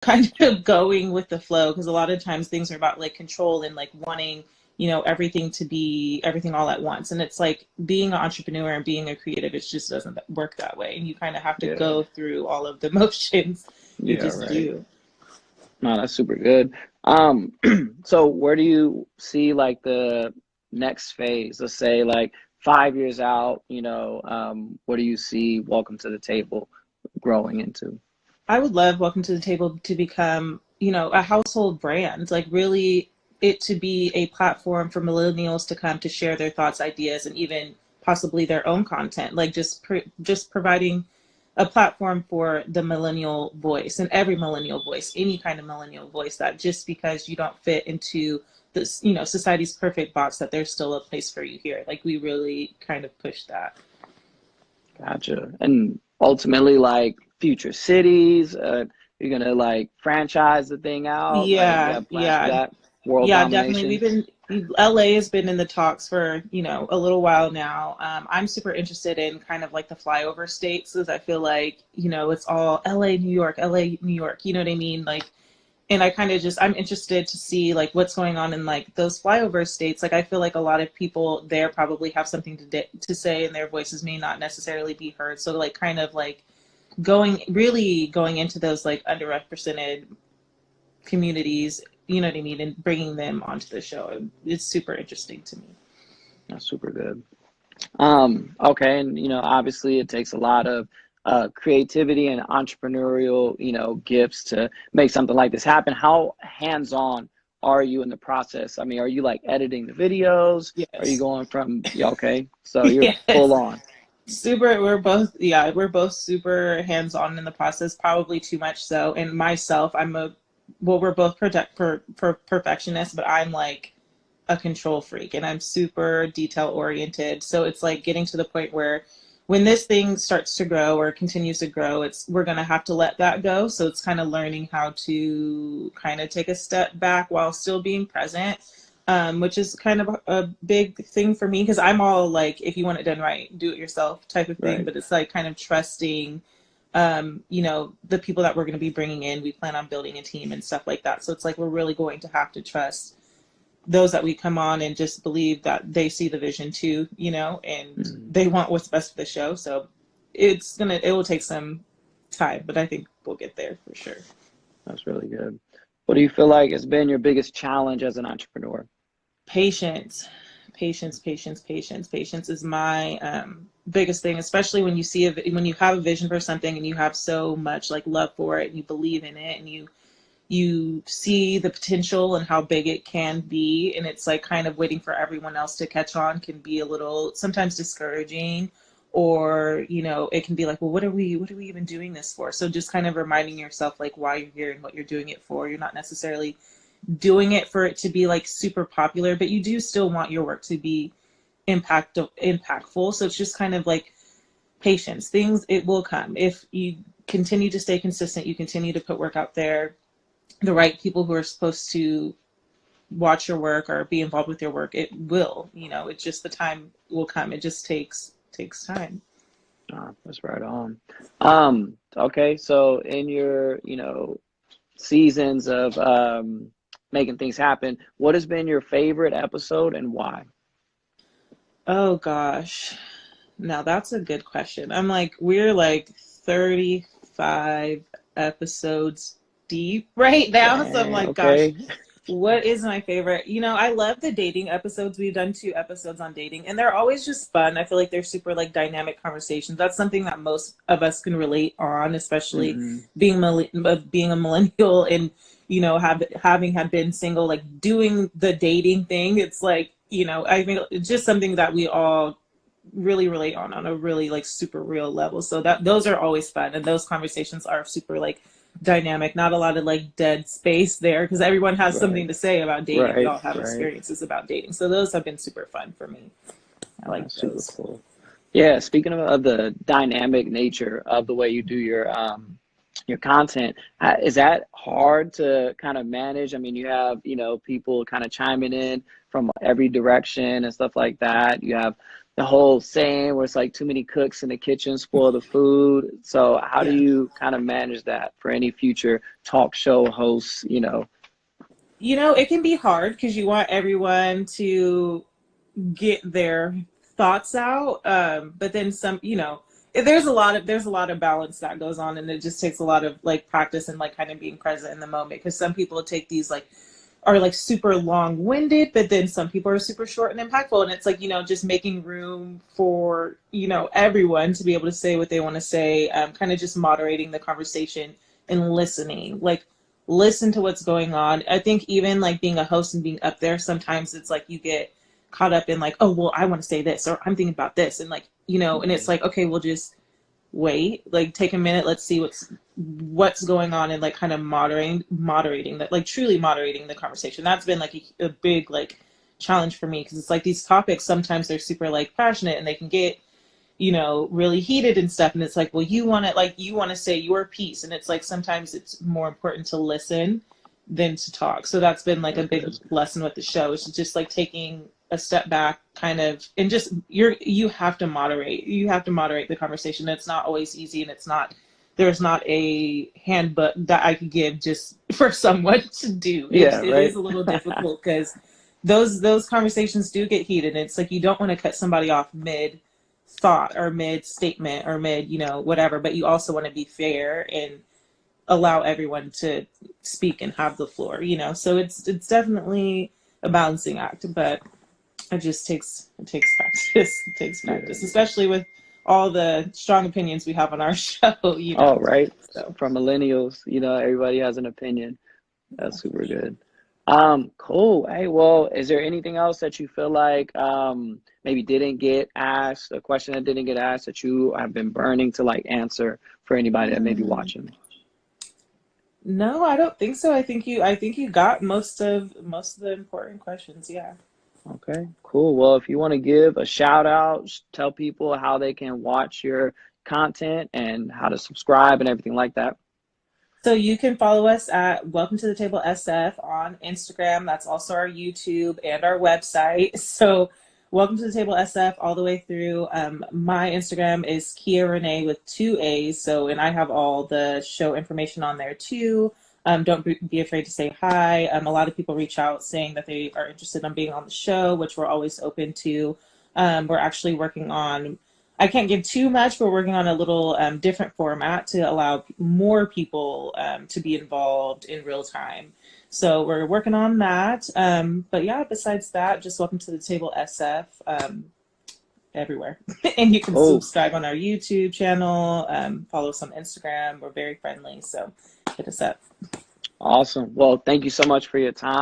kind of going with the flow, because a lot of times things are about like control and like wanting, everything to be everything all at once. And it's like being an entrepreneur and being a creative, it just doesn't work that way. And you kind of have to Yeah. go through all of the motions. You Yeah, just right. do. No, that's super good. Um, so where do you see like the next phase? Let's say like 5 years out, what do you see Welcome to the Table growing into? I would love Welcome to the Table to become, a household brand, like really it to be a platform for millennials to come to share their thoughts, ideas, and even possibly their own content, like just providing a platform for the millennial voice and every millennial voice, any kind of millennial voice, that just because you don't fit into this, society's perfect box, that there's still a place for you here. Like we really kind of push that. Gotcha. And ultimately, like future cities, you're gonna like franchise the thing out. Like you Yeah, have plans for yeah. that world Yeah, definitely. domination. LA has been in the talks for, a little while now. I'm super interested in kind of like the flyover states, because I feel like, it's all LA, New York, LA, New York, you know what I mean? Like, and I kind of just, I'm interested to see like what's going on in like those flyover states. Like, I feel like a lot of people there probably have something to say, and their voices may not necessarily be heard. So like kind of like really going into those like underrepresented communities, you know what I mean, and bringing them onto the show. It's super interesting to me. That's super good. Okay, and obviously it takes a lot of creativity and entrepreneurial, gifts to make something like this happen. How hands-on are you in the process? I mean, are you like editing the videos? Are you Yes. going from, yeah, okay, so you're full Yes. on. Super, we're both super hands-on in the process, probably too much so. And myself, we're both perfectionists, but I'm like a control freak, and I'm super detail oriented. So it's like getting to the point where when this thing starts to grow or continues to grow, we're gonna have to let that go. So it's kind of learning how to kind of take a step back while still being present, which is kind of a big thing for me, because I'm all like, if you want it done right, do it yourself type of thing. Right. But it's like kind of trusting, the people that we're going to be bringing in. We plan on building a team and stuff like that. So it's like we're really going to have to trust those that we come on and just believe that they see the vision too, and Mhm. they want what's best for the show. So it will take some time, but I think we'll get there for sure. That's really good. What do you feel like has been your biggest challenge as an entrepreneur? Patience, patience is my biggest thing, especially when when you have a vision for something and you have so much like love for it and you believe in it and you see the potential and how big it can be, and it's like kind of waiting for everyone else to catch on can be a little sometimes discouraging, or it can be like, well, what are we even doing this for? So just kind of reminding yourself like why you're here and what you're doing it for. You're not necessarily doing it for it to be like super popular, but you do still want your work to be impactful. So it's just kind of like patience. Things, it will come if you continue to stay consistent, you continue to put work out there. The right people who are supposed to watch your work or be involved with your work, it will, it's just the time will come. It just takes time. That's right on. Okay, so in your, seasons of making things happen, what has been your favorite episode and why? Oh gosh, now that's a good question. We're like 35 episodes deep right now, so I'm Dang, like, gosh, okay. what is my favorite? I love the dating episodes. We've done 2 episodes on dating, and they're always just fun. I feel like they're super like dynamic conversations. That's something that most of us can relate on, especially Hmm. being a millennial and having had been single, like doing the dating thing. It's like, I mean, it's just something that we all really relate on a really like super real level. So that those are always fun, and those conversations are super like dynamic. Not a lot of like dead space there, because everyone has something Right, to say about dating. We right, all have right. experiences about dating, so those have been super fun for me. I like That's super those. cool. Yeah, speaking of the dynamic nature of the way you do your content, is that hard to kind of manage? I mean, you have, people kind of chiming in from every direction and stuff like that. You have the whole saying where it's like too many cooks in the kitchen spoil the food. So how do Yeah. you kind of manage that for any future talk show hosts, you know? You know, it can be hard because you want everyone to get their thoughts out. But then some, you know, there's a lot of balance that goes on, and it just takes a lot of like practice and like kind of being present in the moment. Because some people take these like are like super long winded, but then some people are super short and impactful, and it's like, you know, just making room for, you know, everyone to be able to say what they want to say. Kind of just moderating the conversation and listening, like listen to what's going on. I think even like being a host and being up there, sometimes it's like you get caught up in like, oh, well, I want to say this, or I'm thinking about this. And like, you know, and it's like, okay, we'll just wait, like take a minute, let's see what's going on, and like kind of moderating that, like truly moderating the conversation. That's been like a big like challenge for me, because it's like these topics, sometimes they're super like passionate and they can get, you know, really heated and stuff. And it's like, well, you want to say your piece. And it's like, sometimes it's more important to listen than to talk. So that's been like a big lesson with the show, is just like taking a step back kind of, and just you have to moderate the conversation. It's not always easy, and there's not a handbook that I could give just for someone to do. Yeah, It right. is a little difficult, because those conversations do get heated. It's like, you don't want to cut somebody off mid thought or mid statement or mid, you know, whatever, but you also want to be fair and allow everyone to speak and have the floor, you know. So it's definitely a balancing act, but it takes practice. It takes practice, Yeah. especially with all the strong opinions we have on our show, you Oh, know. right. So From millennials, you know, everybody has an opinion. That's super good. Cool. Hey, well, is there anything else that you feel like maybe didn't get asked, a question that didn't get asked that you have been burning to like answer for anybody that may be yeah. watching? No, I don't think so. I think you got most of the important questions. Yeah. Okay, cool. Well, if you want to give a shout out, tell people how they can watch your content and how to subscribe and everything like that. So you can follow us at Welcome to the Table SF on Instagram. That's also our YouTube and our website. So Welcome to the Table SF all the way through. My Instagram is Kia Renee with 2 A's. So, and I have all the show information on there too. Don't be afraid to say hi. A lot of people reach out saying that they are interested in being on the show, which we're always open to. We're actually working on, I can't give too much. We're working on a little different format to allow more people to be involved in real time. So we're working on that. But yeah, besides that, just welcome to the table SF everywhere. And you can Cool. subscribe on our YouTube channel, follow us on Instagram. We're very friendly. So hit us up. Awesome. Well, thank you so much for your time.